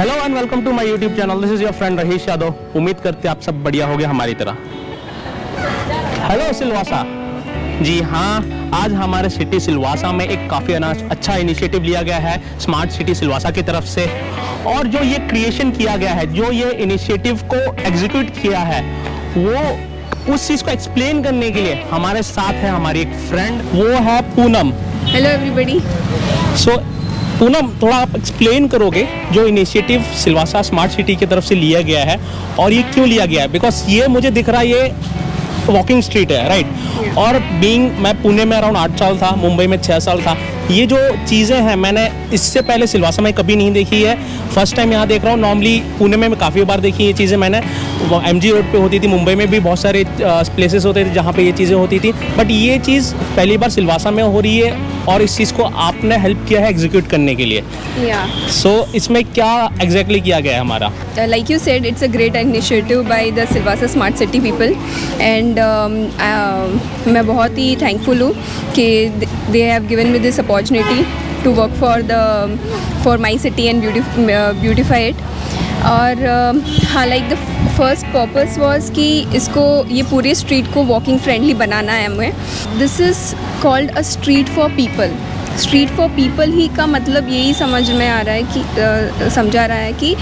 Hello and welcome to my YouTube channel. This is your friend Rahish Yadav. उम्मीद करते हैं आप सब बढ़िया होगे हमारी तरह। हेलो सिलवासा। जी हाँ, आज हमारे सिटी सिलवासा में एक काफ़ी अच्छा इनिशिएटिव लिया गया है स्मार्ट सिटी सिलवासा की तरफ से। और जो ये क्रिएशन किया गया है, जो ये इनिशिएटिव को एग्जीक्यूट किया है, वो उस चीज़ को एक्सप्लेन करने के लिए हमारे साथ है हमारी एक फ्रेंड, वो है Poonam. Hello everybody. So Poonam, थोड़ा आप एक्सप्लेन करोगे जो इनिशिएटिव सिलवासा स्मार्ट सिटी की तरफ से लिया गया है और ये क्यों लिया गया है? बिकॉज ये मुझे दिख रहा है ये वॉकिंग स्ट्रीट है, राइट? और मैं पुणे में अराउंड 8 साल था, मुंबई में 6 साल था। ये जो चीज़ें हैं मैंने इससे पहले सिलवासा में कभी नहीं देखी है, फर्स्ट टाइम यहाँ देख रहा हूँ। नॉर्मली पुणे में काफ़ी बार देखी ये चीज़ें मैंने, MG रोड पे होती थी, मुंबई में भी बहुत सारे प्लेसेस होते थे जहाँ पे ये चीज़ें होती थी, बट ये चीज़ पहली बार सिलवासा में हो रही है और इस चीज़ को आपने हेल्प किया है एग्जीक्यूट करने के लिए। सो इसमें क्या एग्जैक्टली किया गया है हमारा? Like you said, it's a great initiative by the Silvassa Smart City people, and मैं बहुत ही thankful हूँ कि they have given me this opportunity to work for my city and beautify it. और हाँ, like the first purpose was कि इसको ये पूरे स्ट्रीट को वॉकिंग फ्रेंडली बनाना है हमें। This is called a street for people. Street for people ही का मतलब यही समझ में आ रहा है कि समझा रहा है कि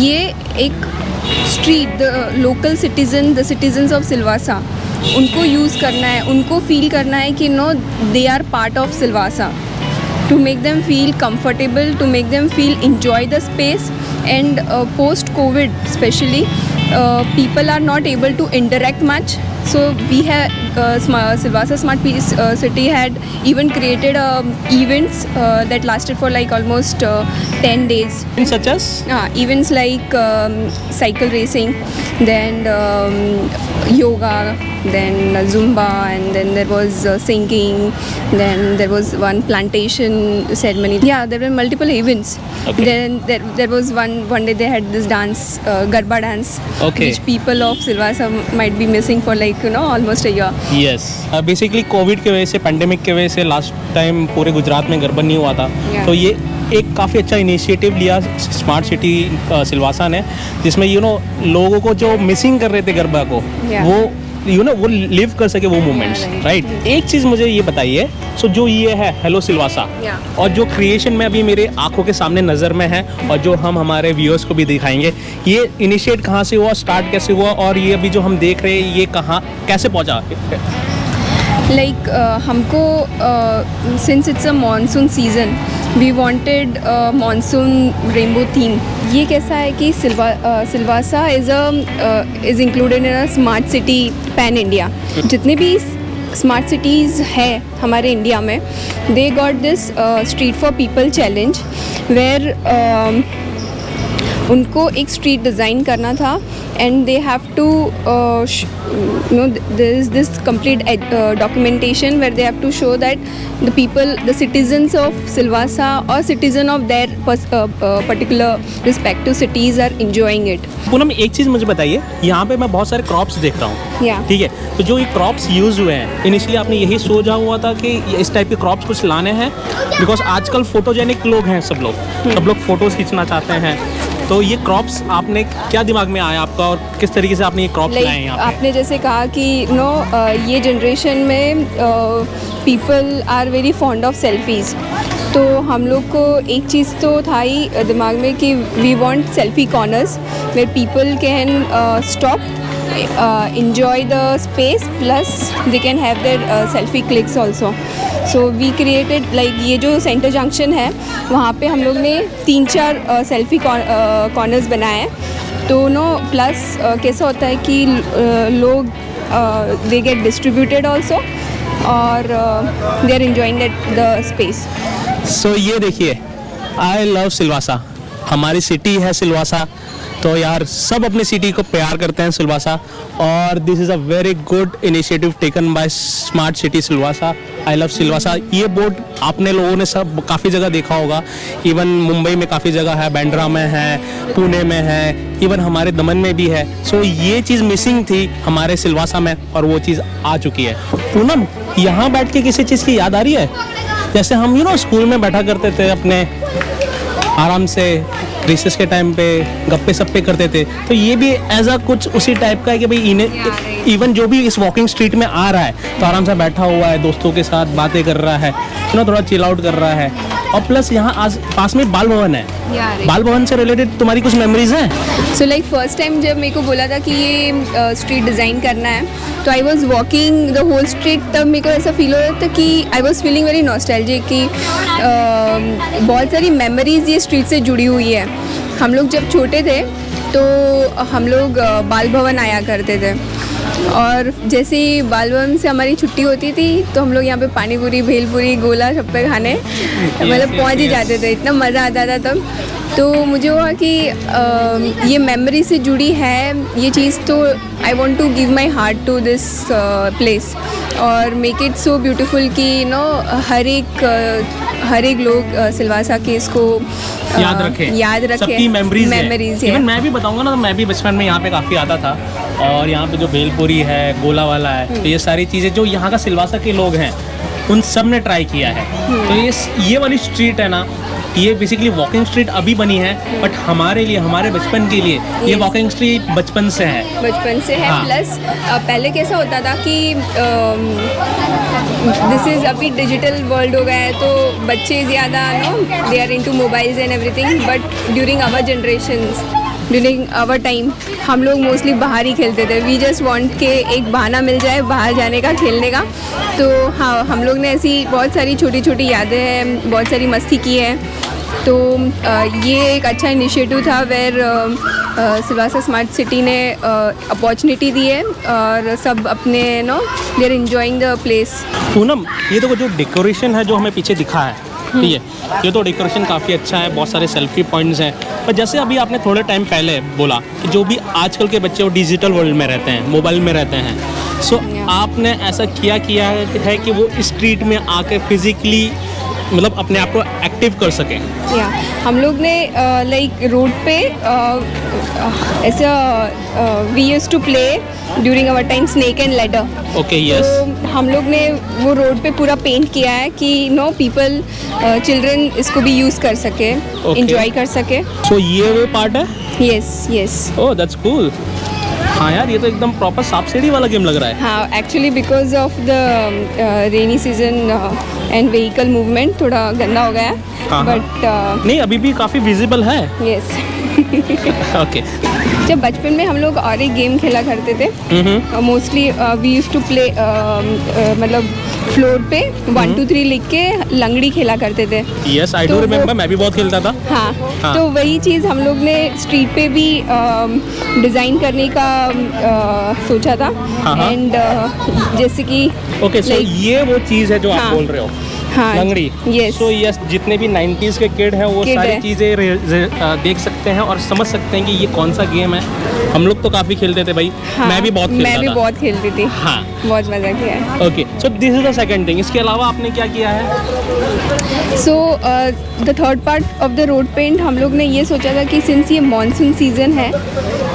ये एक street, the local citizen, the citizens of Silvassa, उनको यूज़ करना है, उनको फील करना है कि no, they are part of Silvassa, to make them feel comfortable, to make them feel enjoy the space. And post COVID especially, people are not able to interact much, so we have Silvassa Smart City had even created events that lasted for like almost 10 days. Such as? Events like cycle racing, then yoga, then Zumba, and then there was singing, then there was one plantation ceremony. Yeah, there were multiple events. Okay. Then there was one day they had this dance, Garba dance, Okay. which people of Silvassa might be missing for like almost a year. Yes, basically Covid की वजह से, pandemic की वजह से last time पूरे गुजरात में गरबा नहीं हुआ था। Yeah. तो ये एक काफ़ी अच्छा इनिशिएटिव लिया स्मार्ट सिटी सिलवासा ने, जिसमें लोगों को जो मिसिंग कर रहे थे गरबा को, Yeah. वो लिव कर सके वो मोमेंट्स, right. राइट? एक चीज़ मुझे ये बताइए, सो जो ये है हेलो सिलवासा, Yeah. और जो क्रिएशन में अभी मेरे आंखों के सामने नज़र में है और जो हम हमारे व्यूअर्स को भी दिखाएंगे, ये इनिशिएट कहाँ से हुआ, स्टार्ट कैसे हुआ, और ये अभी जो हम देख रहे हैं ये कहाँ कैसे पहुँचा? Like हमको since it's a monsoon season, we wanted monsoon rainbow theme. ये कैसा है कि Silvassa is included in a smart city pan India. जितने भी स्मार्ट सिटीज़ है हमारे इंडिया में, they got this street for people challenge where उनको एक स्ट्रीट डिज़ाइन करना था, and they have to there is this complete documentation where they have to show that the people, the citizens of Silvassa or citizen of their particular respective cities are enjoying it. Poonam, एक चीज़ मुझे बताइए, यहाँ पे मैं बहुत सारे crops देख रहा हूँ, Yeah. ठीक है? तो जो ये क्रॉप्स यूज़ हुए हैं, इनिशियली आपने यही सोचा हुआ था कि इस टाइप के क्रॉप्स कुछ लाने हैं? बिकॉज आजकल फोटोजेनिक लोग हैं सब लोग फ़ोटोज़ खींचना चाहते हैं, तो ये क्रॉप्स आपने क्या दिमाग में आया आपका, और किस तरीके से आपने ये क्रॉप्स लाए हैं यहाँ पे? आपने जैसे कहा कि ये जनरेशन में people are very fond of selfies, तो हम लोग को एक चीज़ तो था ही दिमाग में कि we want selfie corners where people can stop, enjoy the space, plus they can have their selfie clicks also. So we created like ये जो सेंटर जंक्शन है वहाँ पे हम लोग ने 3-4 सेल्फी कॉर्नर्स बनाए हैं। तो प्लस कैसा होता है कि लोग they get distributed also, और they are enjoying the space. सो ये देखिए, आई लव सिलवासा, हमारी सिटी है सिलवासा, तो यार सब अपनी सिटी को प्यार करते हैं सिलवासा, और this is a very good initiative taken by smart city Silvassa. I love Silvassa. ये बोर्ड आपने लोगों ने सब काफ़ी जगह देखा होगा, इवन मुंबई में काफ़ी जगह है, बांद्रा में है, पुणे में है, इवन हमारे दमन में भी है। सो ये चीज़ मिसिंग थी हमारे सिलवासा में और वो चीज़ आ चुकी है। पूनम, यहाँ बैठ के किसी चीज़ की याद आ रही है? जैसे हम स्कूल में बैठा करते थे अपने आराम से रिसेस के टाइम पे गप्पे सप्पे करते थे, तो ये भी एज अ कुछ उसी टाइप का है कि भाई इन्हें इवन जो भी इस वॉकिंग स्ट्रीट में आ रहा है तो आराम से बैठा हुआ है, दोस्तों के साथ बातें कर रहा है, थोड़ा चिल आउट कर रहा है। और प्लस यहाँ आज पास में बाल भवन है, बाल भवन से रिलेटेड तुम्हारी कुछ मेमोरीज हैं? सो लाइक फर्स्ट टाइम जब मेरे को बोला था कि ये स्ट्रीट डिज़ाइन करना है, तो I was walking the whole street, तब मेरे को ऐसा फील हो रहा था कि I was feeling very nostalgic कि बहुत सारी मेमोरीज ये स्ट्रीट से जुड़ी हुई है। हम लोग जब छोटे थे तो हम लोग बाल भवन आया करते थे, और जैसे ही बाल भवन से हमारी छुट्टी होती थी तो हम लोग यहाँ पे पानी पूरी, भेलपूरी, गोला छप्पे खाने मतलब पहुँच ही जाते थे, इतना मज़ा आता था तब। तो मुझे हुआ कि ये मेमोरी से जुड़ी है ये चीज़, तो I want to give my heart to this place और मेक इट सो ब्यूटीफुल कि हर एक लोग सिलवासा के इसको याद रखें सबकी मेमोरीज है। इवन मैं भी बताऊंगा ना, तो मैं भी बचपन में यहाँ पे काफ़ी आता था, और यहाँ पे जो भेलपुरी है, गोला वाला है, तो ये सारी चीज़ें जो यहाँ का सिलवासा के लोग हैं उन सब ने ट्राई किया है। तो ये वाली स्ट्रीट है ना, ये बेसिकली वॉकिंग स्ट्रीट अभी बनी है, बट हमारे लिए, हमारे बचपन के लिए ये वॉकिंग स्ट्रीट बचपन से है। हाँ। प्लस पहले कैसा होता था कि दिस इज़ अभी डिजिटल वर्ल्ड हो गया है, तो बच्चे ज़्यादा they are into mobiles and everything, but during our generations, during our time हम लोग मोस्टली बाहर ही खेलते थे। वी जस्ट वांट के एक बहाना मिल जाए बाहर जाने का, खेलने का। तो हाँ, हम लोग ने ऐसी बहुत सारी छोटी छोटी यादें हैं, बहुत सारी मस्ती की है। तो ये एक अच्छा इनिशिएटिव था वेर सिलवासा स्मार्ट सिटी ने अपॉर्चुनिटी दी है, और सब अपने they are enjoying the place. Poonam, ये तो जो डेकोरेशन है जो हमें पीछे दिखा है, ठीक है, ये तो डेकोरेशन काफ़ी अच्छा है, बहुत सारे सेल्फी पॉइंट्स हैं, पर जैसे अभी आपने थोड़े टाइम पहले बोला कि जो भी आजकल के बच्चे वो डिजिटल वर्ल्ड में रहते हैं, मोबाइल में रहते हैं, सो आपने ऐसा किया है कि वो स्ट्रीट में आके फिजिकली मतलब अपने आप को एक्टिव कर सकें? हम लोग ने लाइक रोड पे ऐसा we used to play during our time snake and ladder. Okay, yes. तो हम लोग ने वो रोड पे पूरा पेंट किया है कि पीपल चिल्ड्रन इसको भी यूज़ कर सके, एंजॉय कर सके। सो ये वो पार्ट है? यस। Oh, that's cool. हाँ यार, ये तो एकदम प्रॉपर सांप सीढ़ी वाला गेम लग रहा है। हाँ, actually because of the rainy season and vehicle movement थोड़ा गंदा हो गया, बट नहीं, अभी भी काफ़ी विजिबल है। यस। ओके। जब बचपन में हम लोग और एक गेम खेला करते थे, mostly we used to play, मतलब फ्लोर पे 1 2 3 लिख के लंगड़ी खेला करते थे। यस, आई डू रिमेम्बर, मैं भी बहुत खेलता था। हाँ, तो वही चीज़ हम लोग ने स्ट्रीट पे भी डिज़ाइन करने का सोचा था। एंड जैसे कि ओके, सो ये वो चीज़ है जो आप बोल रहे हो, हाँ, लंगड़ी। यस। सो यस, जितने भी 90s के किड हैं वो सारी चीज़ें देख सकते हैं और समझ सकते हैं कि ये कौन सा गेम है। हम लोग तो काफ़ी खेलते थे भाई। हाँ, मैं भी बहुत खेलती थी। हाँ, बहुत मज़ा किया है। Okay, so this is the second thing. इसके अलावा आपने क्या किया है? So the third part of the road paint, हम लोग ने ये सोचा था कि सिंस ये मानसून सीज़न है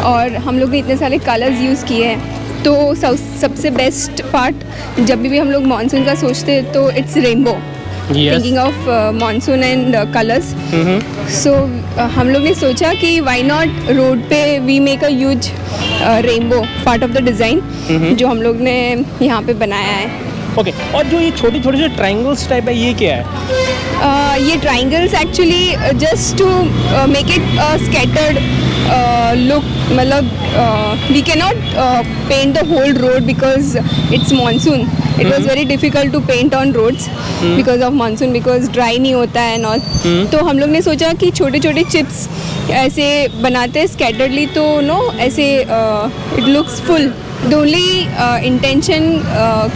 और हम लोग ने इतने सारे कलर्स यूज़ किए हैं, तो सबसे बेस्ट पार्ट जब भी हम लोग मानसून का सोचते हैं तो it's rainbow, thinking of monsoon and colours. So हम लोग ने सोचा कि व्हाई नॉट रोड पे we make a huge rainbow part of the design, जो हम लोग ने यहाँ पे बनाया है। ओके, और जो ये छोटे छोटे जो ट्रायंगल्स टाइप है, ये क्या है? ये triangles actually just to make it scattered look, मतलब we can not paint the whole road because it's monsoon. It was very difficult to paint on roads because of monsoon, because dry नहीं होता है and all. तो हम लोग ने सोचा कि छोटे छोटे चिप्स ऐसे बनाते हैं स्कैटर्डली, तो ऐसे it looks full. The only intention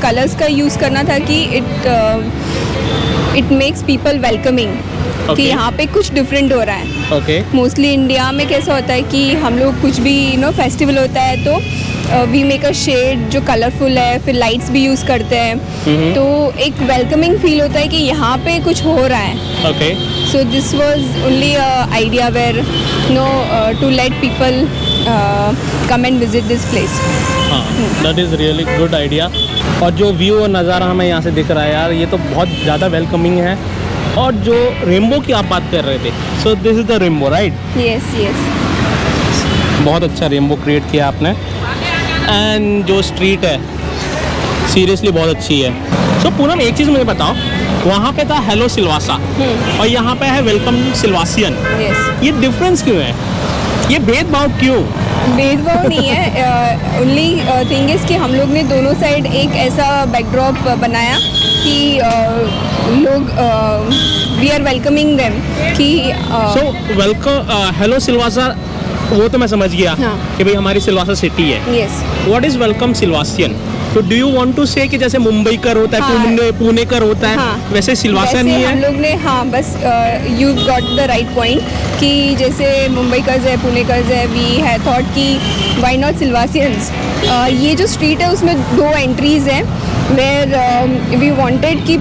colours का यूज़ करना था कि इट मेक्स पीपल वेलकमिंग, कि यहाँ पे कुछ डिफरेंट हो रहा है। मोस्टली इंडिया में कैसा होता है कि हम लोग कुछ भी फेस्टिवल होता है तो वी मेक अ शेड जो कलरफुल है, फिर लाइट्स भी यूज़ करते हैं, तो एक वेलकमिंग फील होता है कि यहाँ पे कुछ हो रहा है। So this was only idea where to let people come and visit this place. हाँ, that is really good idea. और जो व्यू और नज़ारा हमें यहाँ से दिख रहा है यार, ये तो बहुत ज़्यादा वेलकमिंग है। और जो रेनबो की आप बात कर रहे थे, सो this is the rainbow, right? Yes, yes. बहुत अच्छा रेनबो क्रिएट किया आपने। एंड जो स्ट्रीट है सीरियसली बहुत अच्छी है। सो पूनम एक चीज़ मुझे बताओ, वहाँ पे था हेलो सिलवासा और यहाँ पे है वेलकम सिलवासियन, Yes. ये डिफरेंस क्यों है? ये भेदभाव क्यों? भेदभाव नहीं है, ओनली थिंग इज़ कि हम लोग ने दोनों साइड एक ऐसा बैकड्रॉप बनाया कि लोग वी आर वेलकमिंग देम कि सो वेलकम हेलो सिलवासा, वो तो मैं समझ गया हाँ। कि भाई हमारी सिलवासा सिटी है। Yes. What is welcome Silvassian? तो डू यू वांट टू से कि जैसे मुंबई कर होता है, हाँ। पुणे कर होता है, हाँ। वैसे सिलवासा नहीं हम है? लोग ने हाँ बस you got the right point कि जैसे मुंबई कर्ज है, पुणे कर्ज है, वी है थॉट कि वाई नॉट सिलवासियंस। ये जो स्ट्रीट है उसमें 2 एंट्रीज हैं वेयर वी वांटेड कि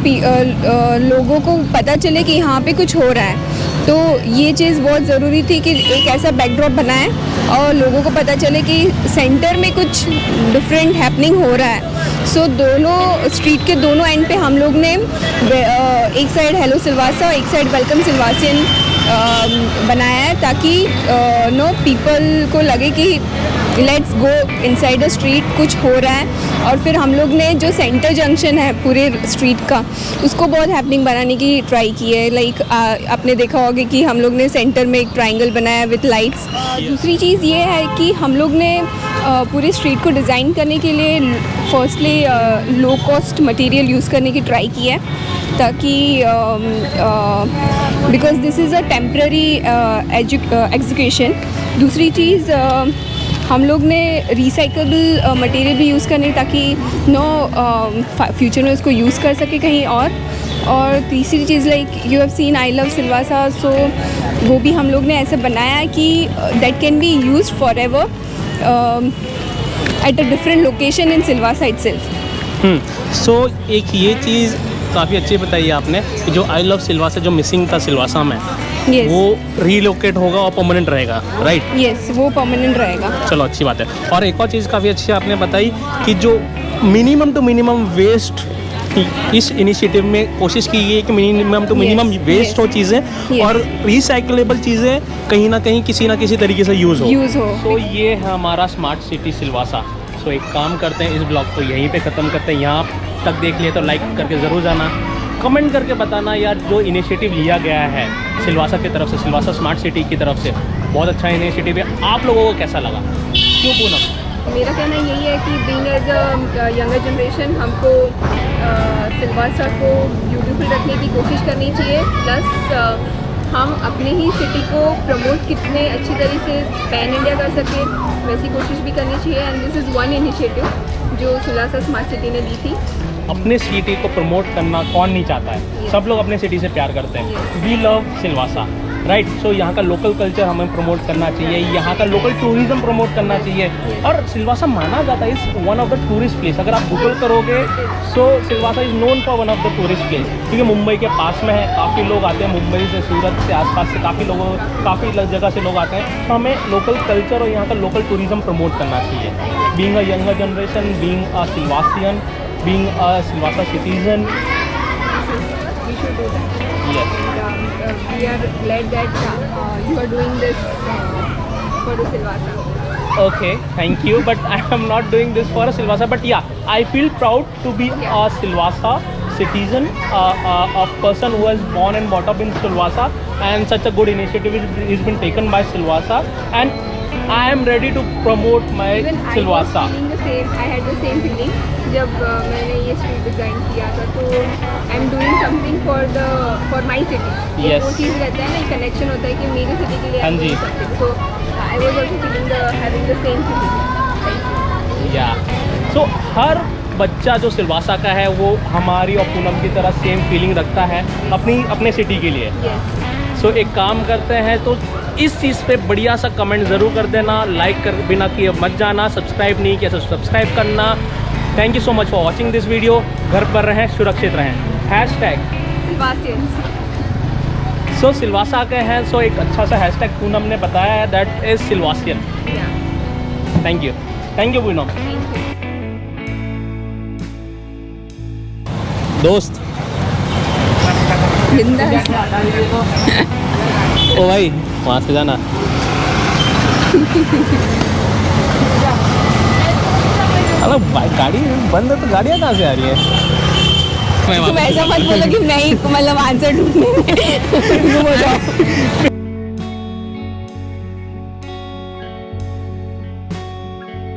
लोगों को पता चले कि यहाँ पे कुछ हो रहा है। तो ये चीज़ बहुत ज़रूरी थी कि एक ऐसा बैकड्रॉप बनाएं और लोगों को पता चले कि सेंटर में कुछ डिफरेंट हैपनिंग हो रहा है। सो दोनों स्ट्रीट के दोनों एंड पे हम लोग ने एक साइड हेलो सिलवासा, एक साइड वेलकम सिलवासियन बनाया है ताकि नो पीपल को लगे कि let's go inside the street, कुछ हो रहा है। और फिर हम लोग ने जो सेंटर जंक्शन है पूरे स्ट्रीट का उसको बहुत हैपनिंग बनाने की ट्राई की है। लाइक आपने देखा होगा कि हम लोग ने सेंटर में एक ट्रायंगल बनाया विथ लाइट्स। दूसरी चीज़ ये है कि हम लोग ने पूरी स्ट्रीट को डिज़ाइन करने के लिए firstly low cost material use करने की ट्राई की है ताकि because this is a temporary execution. दूसरी चीज़ हम लोग ने रिसाइकलेबल मटेरियल भी यूज़ करने ताकि फ्यूचर में उसको यूज़ कर सके कहीं और तीसरी चीज़ like you have seen I love Silvassa, so वो भी हम लोग ने ऐसे बनाया है कि that can be used forever at a different location in Silvassa itself. So एक ये चीज़ काफ़ी अच्छी बताई आपने कि जो आई लव सिलवासा जो मिसिंग था सिलवासा में, Yes. वो रीलोकेट होगा और परमानेंट रहेगा, राइट? यस, वो परमानेंट रहेगा। चलो अच्छी बात है। और एक और चीज़ काफ़ी अच्छी आपने बताई कि जो मिनिमम टू मिनिमम वेस्ट इस इनिशिएटिव में कोशिश की गई है कि minimum to minimum Yes, waste yes, हो चीज़ें yes. और रिसाइकलेबल चीज़ें कहीं ना कहीं किसी ना किसी तरीके से यूज़ हो। तो ये है हमारा स्मार्ट सिटी सिलवासा। सो एक काम करते हैं, इस ब्लॉग को यहीं पे ख़त्म करते हैं। यहाँ तक देख लिए तो लाइक करके ज़रूर जाना, कमेंट करके बताना यार जो इनिशिएटिव लिया गया है सिलवासा की तरफ से, सिलवासा स्मार्ट सिटी की तरफ से, बहुत अच्छा इनिशिएटिव है। आप लोगों को कैसा लगा? क्यों पूनम? मेरा कहना यही है कि being as a younger generation हमको सिलवासा को ब्यूटीफुल रखने की कोशिश करनी चाहिए। प्लस हम अपने ही सिटी को प्रमोट कितने अच्छी तरीके से पैन इंडिया कर सके वैसी कोशिश भी करनी चाहिए। And this is one initiative जो सिलवासा स्मार्ट सिटी ने दी थी। अपने सिटी को प्रमोट करना कौन नहीं चाहता है? Yes. सब लोग अपने सिटी से प्यार करते हैं। Yes. We love Silvassa, right? So यहाँ का लोकल कल्चर हमें प्रमोट करना चाहिए, यहाँ का लोकल टूरिज्म प्रमोट करना चाहिए। और सिलवासा माना जाता है is one of the tourist place. अगर आप गूगल करोगे so Silvassa is known for one of the tourist place, क्योंकि मुंबई के पास में है, काफ़ी लोग आते हैं मुंबई से, सूरत से, आसपास से काफ़ी जगह से लोग आते हैं। तो हमें लोकल कल्चर और यहाँ का लोकल टूरिज्म प्रमोट करना चाहिए। Being a younger generation, being a Silvassian, being a Silvassa citizen. We should do that. Yes. And, we are glad that you are doing this for the Silvasa. Okay, thank you. But I am not doing this for a Silvassa. But yeah, I feel proud to be a Silvassa citizen, a person who was born and brought up in Silvassa, and such a good initiative is been taken by Silvassa, and I am ready to promote my Even Silvassa. I was feeling the same. I had the same feeling जब मैंने ये street design किया था। तो I am doing something for my city. Yes. वो चीज़ रहता है ना, कनेक्शन होता है कि मेरी सिटी के लिए हाँ जी। So I was also feeling having the same feeling. Yeah so हर बच्चा जो सिलवासा का है वो हमारी और पूनम की तरह सेम फीलिंग रखता है अपने सिटी के लिए। यस। सो एक काम करते हैं, तो इस चीज़ पे बढ़िया सा कमेंट ज़रूर कर देना, लाइक कर बिना किए मत जाना, सब्सक्राइब नहीं किया तो सब्सक्राइब करना। Thank you so much for watching this video. घर पर रहें, सुरक्षित रहें। हैशटैग सिलवासियंस। सो सिलवासा के हैं, सो एक अच्छा सा हैशटैग पूनम ने बताया है, that is Silvassian. Thank you Poonam. दोस्त बिंदास। ओ भाई वहाँ से जाना। अरे भाई गाड़ी बंद है तो गाड़ियाँ कहाँ से आ रही है? तुम ऐसा मत बोलो कि मैं ही मतलब आंसर ढूंढने में गुम हो जाऊं।